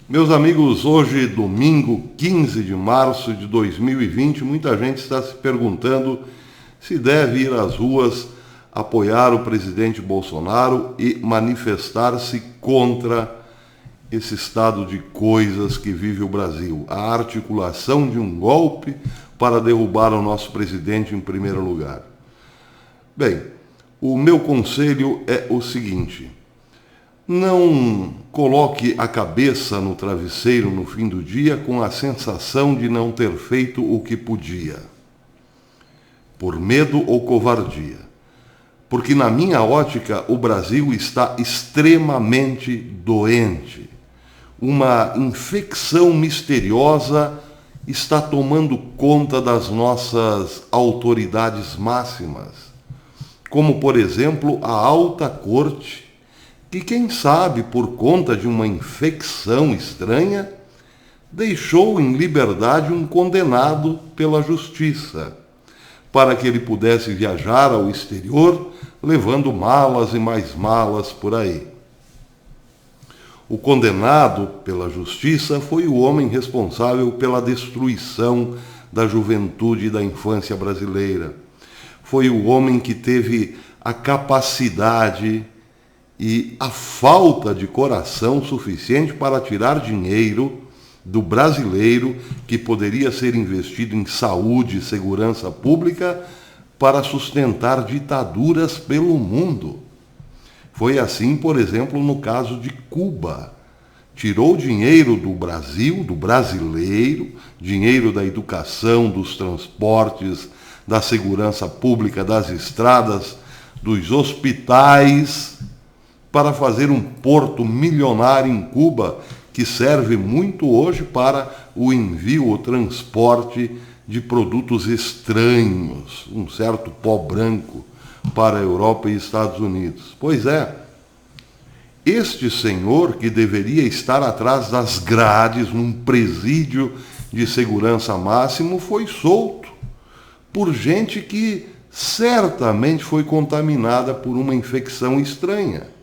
Meus amigos, hoje, domingo 15 de março de 2020, muita gente está se perguntando se deve ir às ruas apoiar o presidente Bolsonaro e manifestar-se contra esse estado de coisas que vive o Brasil. A articulação de um golpe para derrubar o nosso presidente em primeiro lugar. Bem, o meu conselho é o seguinte: não coloque a cabeça no travesseiro no fim do dia com a sensação de não ter feito o que podia, por medo ou covardia. Porque, na minha ótica, o Brasil está extremamente doente. Uma infecção misteriosa está tomando conta das nossas autoridades máximas, como, por exemplo, a alta corte, que, quem sabe, por conta de uma infecção estranha, deixou em liberdade um condenado pela justiça, para que ele pudesse viajar ao exterior, levando malas e mais malas por aí. O condenado pela justiça foi o homem responsável pela destruição da juventude e da infância brasileira. Foi o homem que teve a capacidade e a falta de coração suficiente para tirar dinheiro do brasileiro que poderia ser investido em saúde e segurança pública para sustentar ditaduras pelo mundo. Foi assim, por exemplo, no caso de Cuba. Tirou dinheiro do Brasil, do brasileiro, dinheiro da educação, dos transportes, da segurança pública, das estradas, dos hospitais, para fazer um porto milionário em Cuba, que serve muito hoje para o envio ou transporte de produtos estranhos, um certo pó branco, para a Europa e Estados Unidos. Pois é, este senhor, que deveria estar atrás das grades, num presídio de segurança máximo, foi solto por gente que certamente foi contaminada por uma infecção estranha.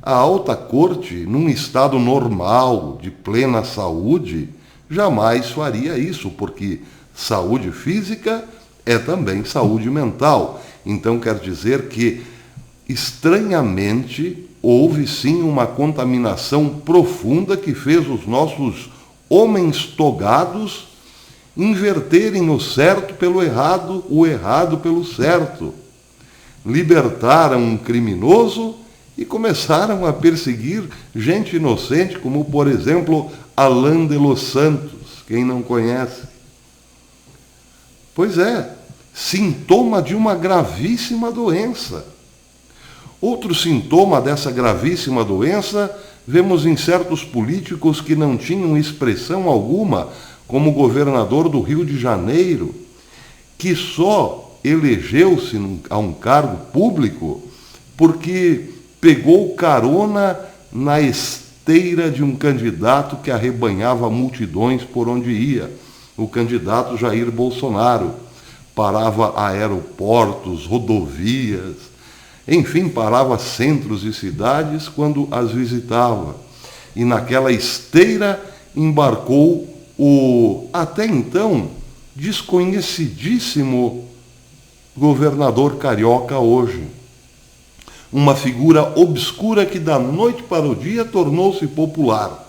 A alta corte, num estado normal, de plena saúde, jamais faria isso, porque saúde física é também saúde mental. Então quer dizer que, estranhamente, houve sim uma contaminação profunda que fez os nossos homens togados inverterem o certo pelo errado, o errado pelo certo. Libertaram um criminoso e começaram a perseguir gente inocente, como, por exemplo, Alan de los Santos, quem não conhece. Pois é, sintoma de uma gravíssima doença. Outro sintoma dessa gravíssima doença vemos em certos políticos que não tinham expressão alguma, como o governador do Rio de Janeiro, que só elegeu-se a um cargo público porque pegou carona na esteira de um candidato que arrebanhava multidões por onde ia, o candidato Jair Bolsonaro. Parava aeroportos, rodovias, enfim, parava centros e cidades quando as visitava. E naquela esteira embarcou o, até então, desconhecidíssimo governador carioca hoje. Uma figura obscura que da noite para o dia tornou-se popular.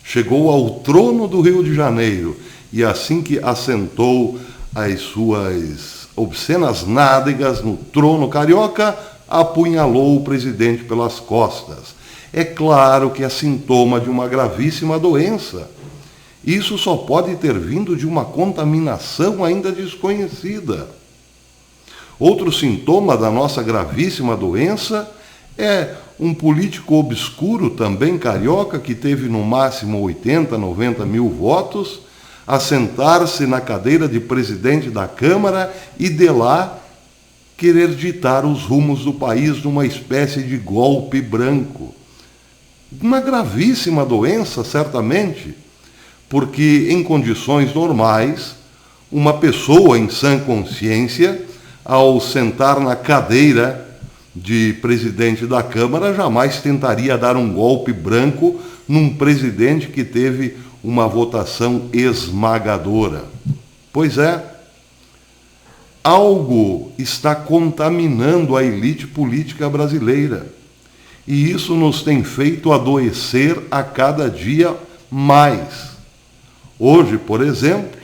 Chegou ao trono do Rio de Janeiro e, assim que assentou as suas obscenas nádegas no trono carioca, apunhalou o presidente pelas costas. É claro que é sintoma de uma gravíssima doença. Isso só pode ter vindo de uma contaminação ainda desconhecida. Outro sintoma da nossa gravíssima doença é um político obscuro, também carioca, que teve no máximo 80, 90 mil votos, assentar-se na cadeira de presidente da Câmara e de lá querer ditar os rumos do país numa espécie de golpe branco. Uma gravíssima doença, certamente, porque em condições normais, uma pessoa em sã consciência, ao sentar na cadeira de presidente da Câmara jamais tentaria dar um golpe branco num presidente que teve uma votação esmagadora. Pois é, algo está contaminando a elite política brasileira. E isso nos tem feito adoecer a cada dia mais. Hoje, por exemplo,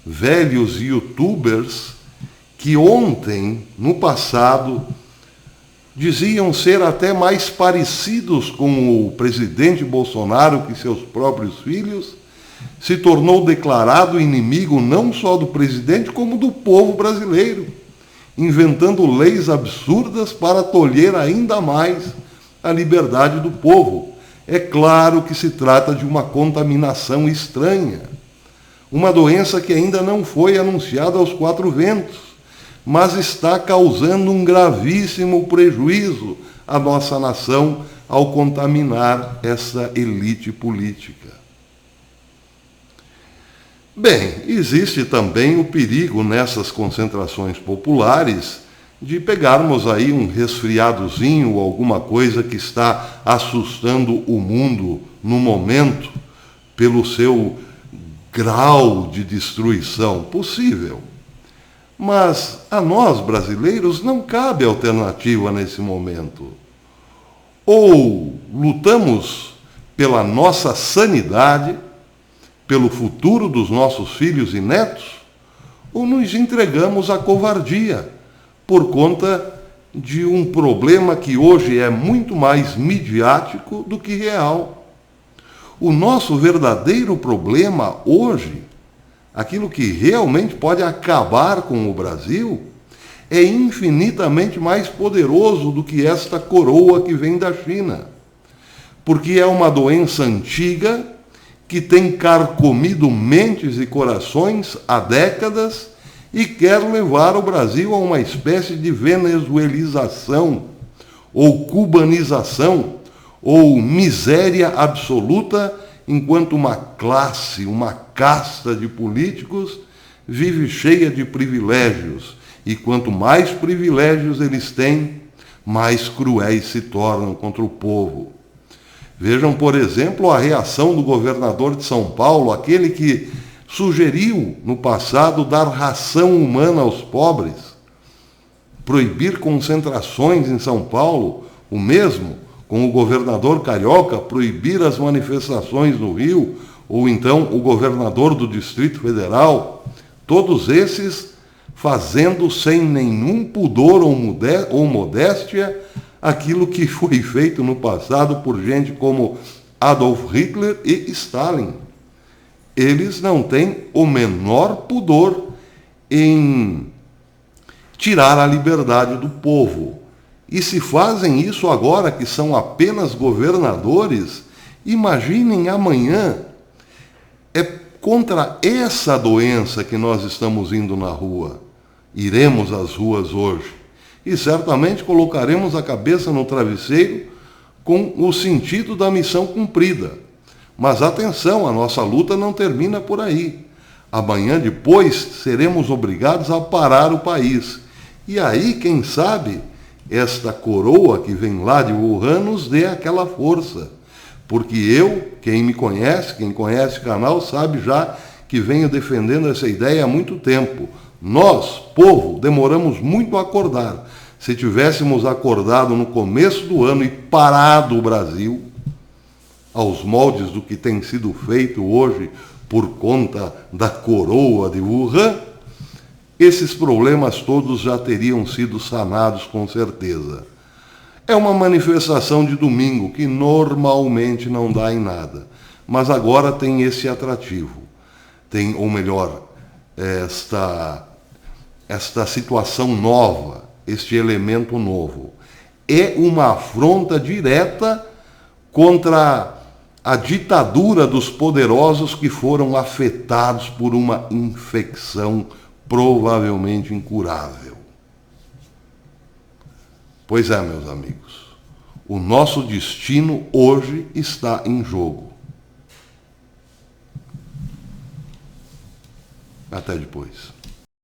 velhos youtubers que ontem, no passado, diziam ser até mais parecidos com o presidente Bolsonaro que seus próprios filhos, se tornou declarado inimigo não só do presidente, como do povo brasileiro, inventando leis absurdas para tolher ainda mais a liberdade do povo. É claro que se trata de uma contaminação estranha, uma doença que ainda não foi anunciada aos quatro ventos, mas está causando um gravíssimo prejuízo à nossa nação ao contaminar essa elite política. Bem, existe também o perigo nessas concentrações populares de pegarmos aí um resfriadozinho ou alguma coisa que está assustando o mundo no momento pelo seu grau de destruição possível. Mas a nós, brasileiros, não cabe alternativa nesse momento. Ou lutamos pela nossa sanidade, pelo futuro dos nossos filhos e netos, ou nos entregamos à covardia por conta de um problema que hoje é muito mais midiático do que real. O nosso verdadeiro problema hoje, aquilo que realmente pode acabar com o Brasil, é infinitamente mais poderoso do que esta coroa que vem da China. Porque é uma doença antiga que tem carcomido mentes e corações há décadas e quer levar o Brasil a uma espécie de venezuelização, ou cubanização, ou miséria absoluta, enquanto uma classe, uma casta de políticos vive cheia de privilégios. E quanto mais privilégios eles têm, mais cruéis se tornam contra o povo. Vejam, por exemplo, a reação do governador de São Paulo, aquele que sugeriu no passado dar ração humana aos pobres, proibir concentrações em São Paulo, o mesmo com o governador carioca proibir as manifestações no Rio, ou então o governador do Distrito Federal, todos esses fazendo sem nenhum pudor ou modéstia aquilo que foi feito no passado por gente como Adolf Hitler e Stalin. Eles não têm o menor pudor em tirar a liberdade do povo. E se fazem isso agora que são apenas governadores, imaginem amanhã. É contra essa doença que nós estamos indo na rua. Iremos às ruas hoje. E certamente colocaremos a cabeça no travesseiro com o sentido da missão cumprida. Mas atenção, a nossa luta não termina por aí. Amanhã depois seremos obrigados a parar o país. E aí, quem sabe, esta coroa que vem lá de Wuhan nos dê aquela força. Porque quem me conhece, quem conhece o canal, sabe já que venho defendendo essa ideia há muito tempo. Nós, povo, demoramos muito a acordar. Se tivéssemos acordado no começo do ano e parado o Brasil, aos moldes do que tem sido feito hoje por conta da coroa de Wuhan, esses problemas todos já teriam sido sanados com certeza. É uma manifestação de domingo que normalmente não dá em nada, mas agora tem esse atrativo. Tem, ou melhor, esta situação nova, este elemento novo. É uma afronta direta contra a ditadura dos poderosos que foram afetados por uma infecção provavelmente incurável. Pois é, meus amigos, o nosso destino hoje está em jogo. Até depois.